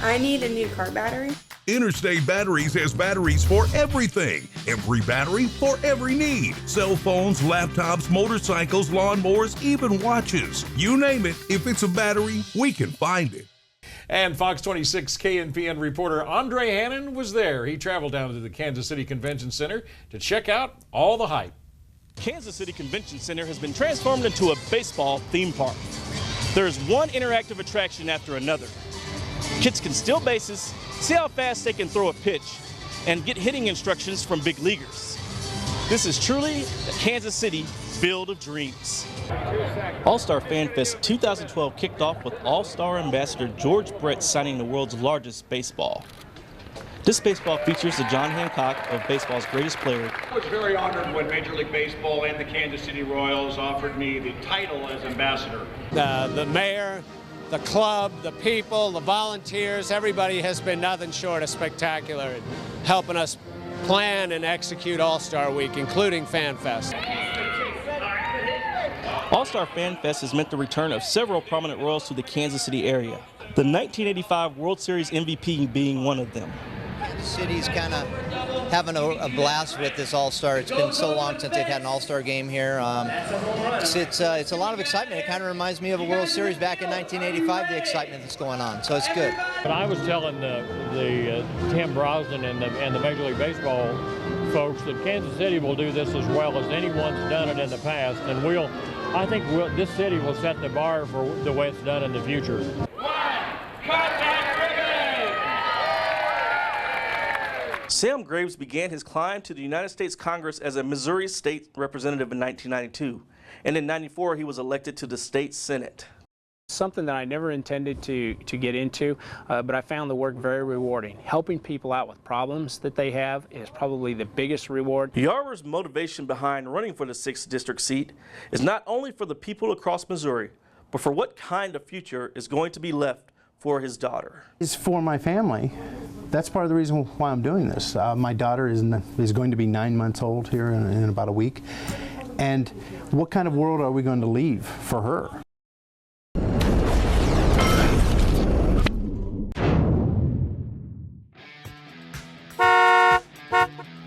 I need a new car battery. Interstate Batteries has batteries for everything. Every battery for every need. Cell phones, laptops, motorcycles, lawnmowers, even watches. You name it, if it's a battery, we can find it. And Fox 26 KNPN reporter Andre Hannon was there. He traveled down to the Kansas City Convention Center to check out all the hype. Kansas City Convention Center has been transformed into a baseball theme park. There's one interactive attraction after another. Kids can steal bases, see how fast they can throw a pitch, and get hitting instructions from big leaguers. This is truly the Kansas City Field of Dreams. All-Star Fan Fest 2012 kicked off with All-Star Ambassador George Brett signing the world's largest baseball. This baseball features the John Hancock of baseball's greatest player. I was very honored when Major League Baseball and the Kansas City Royals offered me the title as ambassador. The mayor, the club, the people, the volunteers, everybody has been nothing short of spectacular in helping us plan and execute All-Star Week, including Fan Fest. All-Star Fan Fest has meant the return of several prominent Royals to the Kansas City area, the 1985 World Series MVP being one of them. The city's kind of having a blast with this All-Star. It's been so long since they've had an All-Star game here. It's a lot of excitement. It kind of reminds me of a World Series back in 1985, the excitement that's going on. So it's good. But I was telling the Tim Brosnan and the Major League Baseball folks that Kansas City will do this as well as anyone's done it in the past, and I think this city will set the bar for the way it's done in the future. Sam Graves began his climb to the United States Congress as a Missouri state representative in 1992, and in 94 he was elected to the state Senate. Something that I never intended to get into, but I found the work very rewarding. Helping people out with problems that they have is probably the biggest reward. Yarber's motivation behind running for the 6th district seat is not only for the people across Missouri, but for what kind of future is going to be left for his daughter. It's for my family. That's part of the reason why I'm doing this. My daughter is going to be 9 months old here in about a week. And what kind of world are we going to leave for her?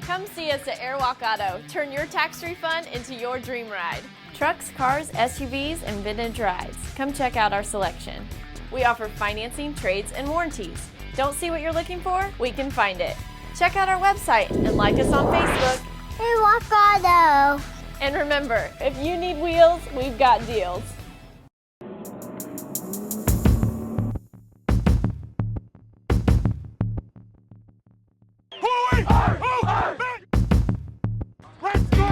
Come see us at Airwalk Auto. Turn your tax refund into your dream ride. Trucks, cars, SUVs, and vintage rides. Come check out our selection. We offer financing, trades, and warranties. Don't see what you're looking for? We can find it. Check out our website and like us on Facebook. Airwalk Auto. And remember, if you need wheels, we've got deals. Let's go!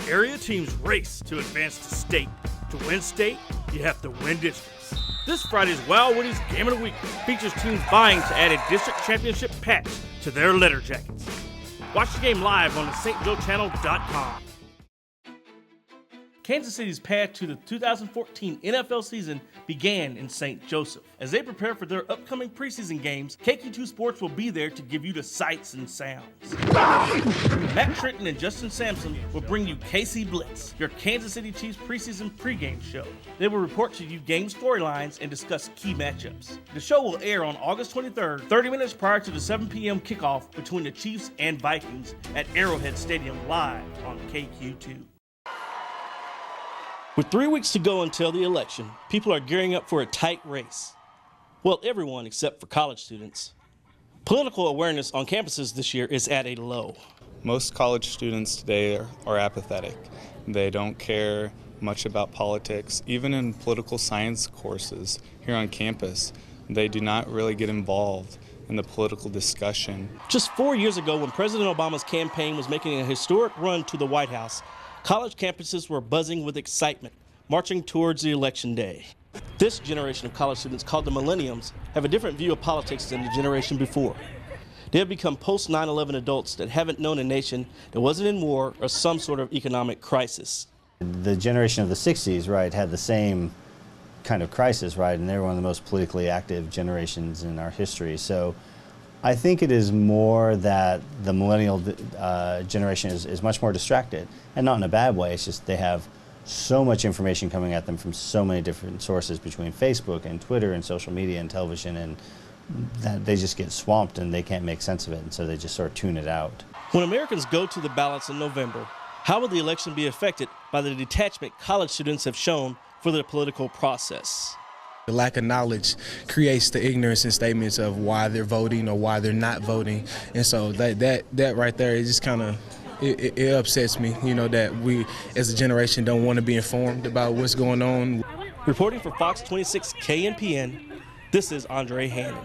Area teams race to advance to state. To win state, you have to win districts. This Friday's Wild Woodies Game of the Week features teams vying to add a district championship patch to their letter jackets. Watch the game live on the stjoechannel.com. Kansas City's path to the 2014 NFL season began in St. Joseph. As they prepare for their upcoming preseason games, KQ2 Sports will be there to give you the sights and sounds. Matt Trenton and Justin Sampson will bring you KC Blitz, your Kansas City Chiefs preseason pregame show. They will report to you game storylines and discuss key matchups. The show will air on August 23rd, 30 minutes prior to the 7 p.m. kickoff between the Chiefs and Vikings at Arrowhead Stadium live on KQ2. With 3 weeks to go until the election, people are gearing up for a tight race. Well, everyone except for college students. Political awareness on campuses this year is at a low. Most college students today are apathetic. They don't care much about politics. Even in political science courses here on campus, they do not really get involved in the political discussion. Just 4 years ago, when President Obama's campaign was making a historic run to the White House, college campuses were buzzing with excitement, marching towards the election day. This generation of college students, called the Millenniums, have a different view of politics than the generation before. They have become post-9/11 adults that haven't known a nation that wasn't in war or some sort of economic crisis. The generation of the 60s, right, had the same kind of crisis, right, and they were one of the most politically active generations in our history. So I think it is more that the millennial generation is much more distracted, and not in a bad way. It's just they have so much information coming at them from so many different sources between Facebook and Twitter and social media and television, and that they just get swamped and they can't make sense of it, and so they just sort of tune it out. When Americans go to the ballots in November, how will the election be affected by the detachment college students have shown for the political process? The lack of knowledge creates the ignorance in statements of why they're voting or why they're not voting, and so that right there, it just kind of it upsets me, you know, that we as a generation don't want to be informed about what's going on. Reporting for Fox 26 KNPN, this is Andre Hannon.